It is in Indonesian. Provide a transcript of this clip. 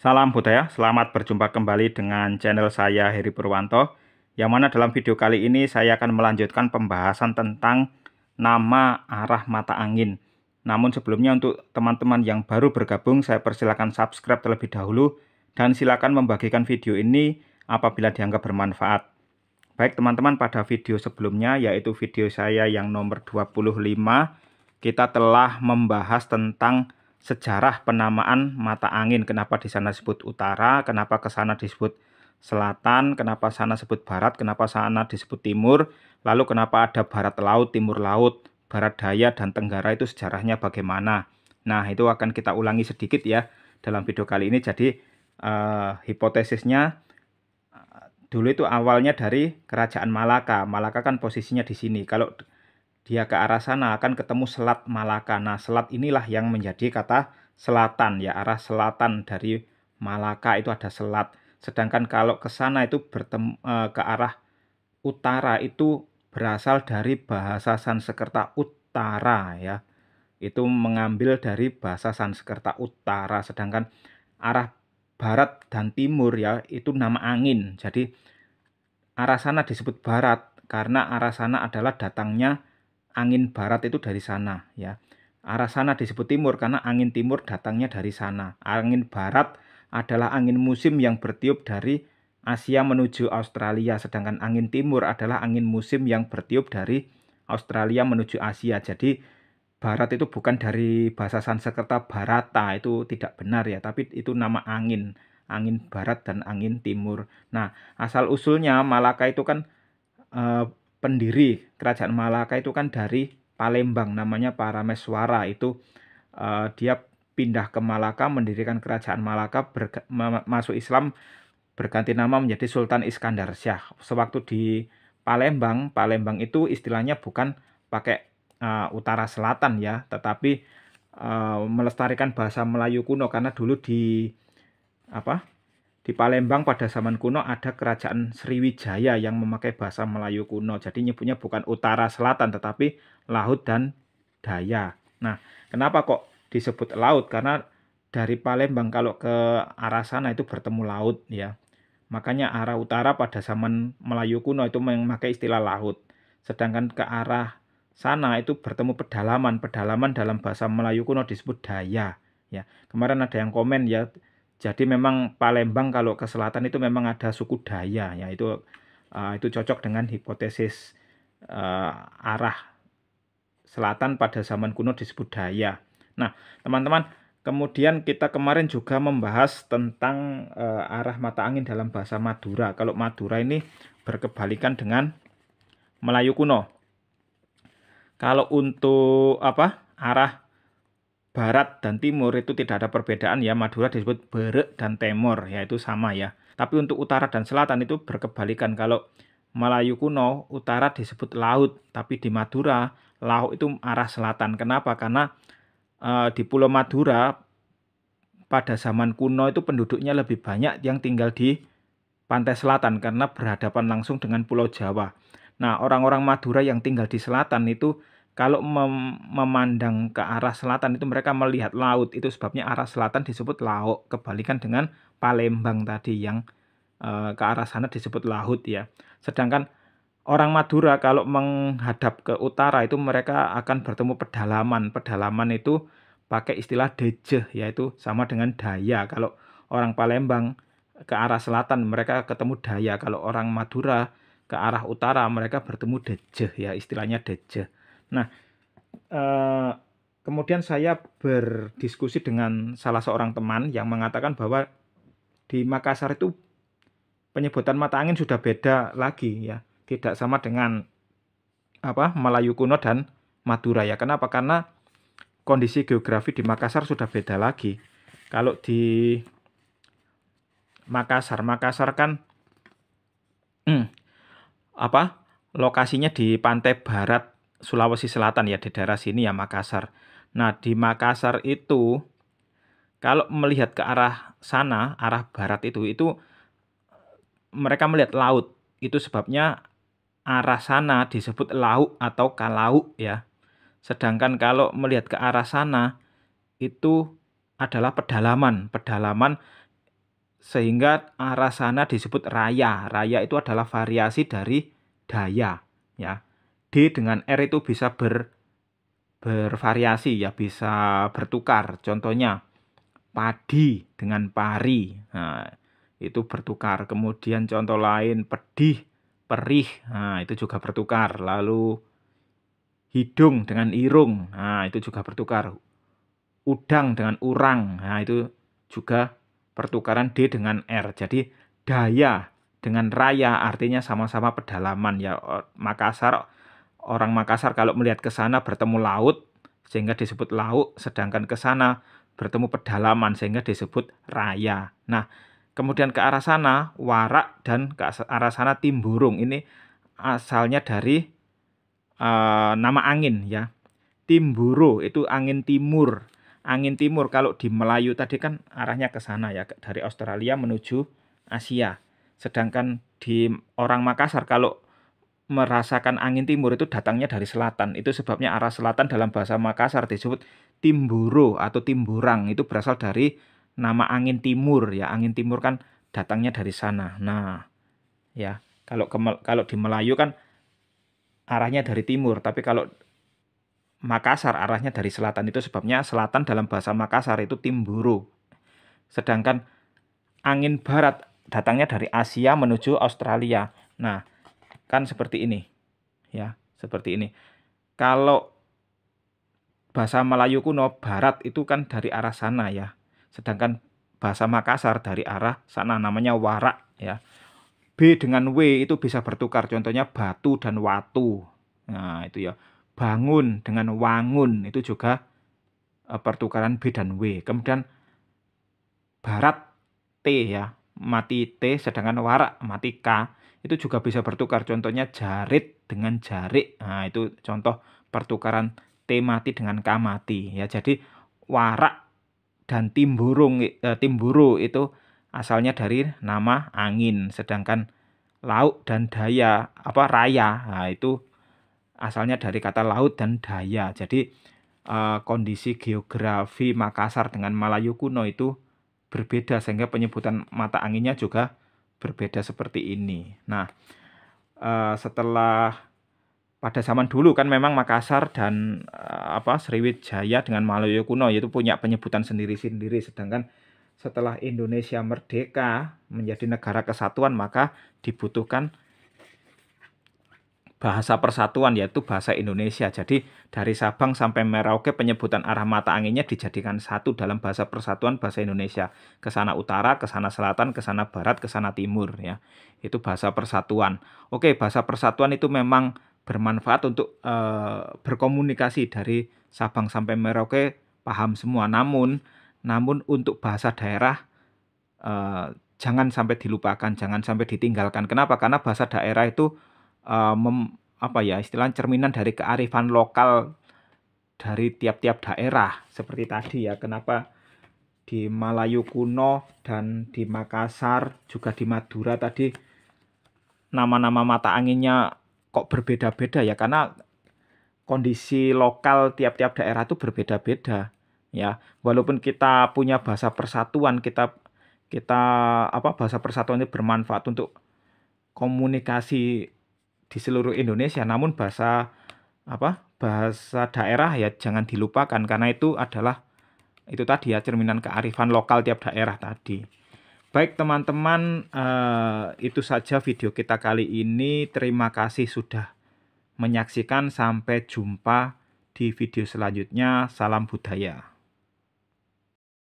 Salam budaya, selamat berjumpa kembali dengan channel saya Heri Purwanto. Yang mana dalam video kali ini saya akan melanjutkan pembahasan tentang nama arah mata angin. Namun sebelumnya untuk teman-teman yang baru bergabung, saya persilakan subscribe terlebih dahulu dan silakan membagikan video ini apabila dianggap bermanfaat. Baik teman-teman, pada video sebelumnya yaitu video saya yang nomor 25, kita telah membahas tentang sejarah penamaan mata angin. Kenapa di sana disebut utara, kenapa ke sana disebut selatan, kenapa sana disebut barat, kenapa sana disebut timur, lalu kenapa ada barat laut, timur laut, barat daya, dan tenggara, itu sejarahnya bagaimana. Nah, itu akan kita ulangi sedikit ya dalam video kali ini. Jadi hipotesisnya dulu itu awalnya dari kerajaan Malaka. Malaka kan posisinya di sini. Kalau dia ke arah sana akan ketemu Selat Malaka. Nah, selat inilah yang menjadi kata selatan ya, arah selatan dari Malaka itu ada selat. Sedangkan kalau ke sana itu ke arah utara itu berasal dari bahasa Sanskerta utara ya. Itu mengambil dari bahasa Sanskerta utara. Sedangkan arah barat dan timur ya itu nama angin. Jadi arah sana disebut barat karena arah sana adalah datangnya angin barat itu dari sana ya. Arah sana disebut timur karena angin timur datangnya dari sana. Angin barat adalah angin musim yang bertiup dari Asia menuju Australia, sedangkan angin timur adalah angin musim yang bertiup dari Australia menuju Asia. Jadi barat itu bukan dari bahasa Sanskerta Barata, itu tidak benar ya, tapi itu nama angin, angin barat dan angin timur. Nah, asal usulnya Malaka itu kan pendiri kerajaan Malaka itu kan dari Palembang, namanya Parameswara. Itu dia pindah ke Malaka, mendirikan kerajaan Malaka, masuk Islam, berganti nama menjadi Sultan Iskandar Syah. Sewaktu di Palembang, Palembang itu istilahnya bukan pakai utara selatan ya, tetapi melestarikan bahasa Melayu kuno, karena dulu di Palembang pada zaman kuno ada kerajaan Sriwijaya yang memakai bahasa Melayu kuno. Jadi nyebutnya bukan utara selatan tetapi laut dan daya. Nah, kenapa kok disebut laut? Karena dari Palembang kalau ke arah sana itu bertemu laut ya. Makanya arah utara pada zaman Melayu kuno itu memakai istilah laut. Sedangkan ke arah sana itu bertemu pedalaman. Pedalaman dalam bahasa Melayu kuno disebut daya. Ya, kemarin ada yang komen ya. Jadi memang Palembang kalau ke selatan itu memang ada suku Daya ya. Itu cocok dengan hipotesis arah selatan pada zaman kuno disebut Daya. Nah, teman-teman, kemudian kita kemarin juga membahas tentang arah mata angin dalam bahasa Madura. Kalau Madura ini berkebalikan dengan Melayu kuno. Kalau untuk arah barat dan timur itu tidak ada perbedaan ya. Madura disebut Berek dan Temor, yaitu sama ya. Tapi untuk utara dan selatan itu berkebalikan. Kalau Melayu kuno, utara disebut laut, tapi di Madura laut itu arah selatan. Kenapa? Karena di Pulau Madura pada zaman kuno itu penduduknya lebih banyak yang tinggal di pantai selatan karena berhadapan langsung dengan Pulau Jawa. Nah, orang-orang Madura yang tinggal di selatan itu kalau memandang ke arah selatan itu mereka melihat laut. Itu sebabnya arah selatan disebut laut. Kebalikan dengan Palembang tadi yang ke arah sana disebut laut ya. Sedangkan orang Madura kalau menghadap ke utara itu mereka akan bertemu pedalaman. Pedalaman itu pakai istilah dejeh, yaitu sama dengan daya. Kalau orang Palembang ke arah selatan mereka ketemu daya. Kalau orang Madura ke arah utara mereka bertemu dejeh ya, istilahnya dejeh. Nah, kemudian saya berdiskusi dengan salah seorang teman yang mengatakan bahwa di Makassar itu penyebutan mata angin sudah beda lagi ya, tidak sama dengan Melayu kuno dan Madura ya. Kenapa? Karena kondisi geografi di Makassar sudah beda lagi. Kalau di Makassar kan lokasinya di pantai barat Sulawesi Selatan ya, di daerah sini ya Makassar. Nah, di Makassar itu kalau melihat ke arah sana, arah barat itu mereka melihat laut. Itu sebabnya arah sana disebut lauk atau kalauk ya. Sedangkan kalau melihat ke arah sana itu adalah pedalaman. Pedalaman sehingga arah sana disebut raya. Raya itu adalah variasi dari daya, ya. D dengan R itu bisa bervariasi, ya, bisa bertukar. Contohnya padi dengan pari, nah, itu bertukar. Kemudian contoh lain pedih, perih, nah, itu juga bertukar. Lalu hidung dengan irung, nah, itu juga bertukar. Udang dengan urang, nah, itu juga pertukaran D dengan R. Jadi daya dengan raya artinya sama-sama pedalaman, ya. Orang Makassar kalau melihat ke sana bertemu laut sehingga disebut laut, sedangkan ke sana bertemu pedalaman sehingga disebut raya. Nah, kemudian ke arah sana warak dan ke arah sana timburung. Ini asalnya dari nama angin, ya. Timburo itu angin timur. Angin timur kalau di Melayu tadi kan arahnya ke sana, ya, dari Australia menuju Asia. Sedangkan di orang Makassar kalau merasakan angin timur itu datangnya dari selatan. Itu sebabnya arah selatan dalam bahasa Makassar disebut timburo atau timburang. Itu berasal dari nama angin timur, ya. Angin timur kan datangnya dari sana. Nah, ya, kalau di Melayu kan arahnya dari timur, tapi kalau Makassar arahnya dari selatan. Itu sebabnya selatan dalam bahasa Makassar itu timburo. Sedangkan angin barat datangnya dari Asia menuju Australia. Nah, kan seperti ini, ya, seperti ini. Kalau bahasa Melayu kuno barat itu kan dari arah sana, ya. Sedangkan bahasa Makassar dari arah sana, namanya warak, ya. B dengan W itu bisa bertukar, contohnya batu dan watu. Nah, itu, ya. Bangun dengan wangun itu juga pertukaran B dan W. Kemudian barat T, ya, mati T, sedangkan warak mati K. Itu juga bisa bertukar, contohnya jarit dengan jarik. Nah, itu contoh pertukaran T mati dengan K mati, ya. Jadi warak dan timburu itu asalnya dari nama angin, sedangkan laut dan daya raya, nah, itu asalnya dari kata laut dan daya. Jadi kondisi geografi Makassar dengan Melayu kuno itu berbeda sehingga penyebutan mata anginnya juga berbeda seperti ini. Nah, setelah pada zaman dulu kan memang Makassar dan Sriwijaya dengan Melayu kuno itu punya penyebutan sendiri-sendiri, sedangkan setelah Indonesia merdeka menjadi negara kesatuan maka dibutuhkan bahasa persatuan, yaitu bahasa Indonesia. Jadi dari Sabang sampai Merauke penyebutan arah mata anginnya dijadikan satu dalam bahasa persatuan bahasa Indonesia. Ke sana utara, ke sana selatan, ke sana barat, ke sana timur, ya. Itu bahasa persatuan. Oke, bahasa persatuan itu memang bermanfaat untuk berkomunikasi dari Sabang sampai Merauke paham semua. Namun untuk bahasa daerah jangan sampai dilupakan, jangan sampai ditinggalkan. Kenapa? Karena bahasa daerah itu istilahnya cerminan dari kearifan lokal dari tiap-tiap daerah. Seperti tadi, ya, kenapa di Melayu kuno dan di Makassar juga di Madura tadi nama-nama mata anginnya kok berbeda-beda, ya, karena kondisi lokal tiap-tiap daerah itu berbeda-beda, ya. Walaupun kita punya bahasa persatuan, bahasa persatuan ini bermanfaat untuk komunikasi di seluruh Indonesia, namun bahasa daerah ya jangan dilupakan, karena itu tadi, ya, cerminan kearifan lokal tiap daerah tadi. Baik teman-teman, itu saja video kita kali ini. Terima kasih sudah menyaksikan. Sampai jumpa di video selanjutnya. Salam budaya.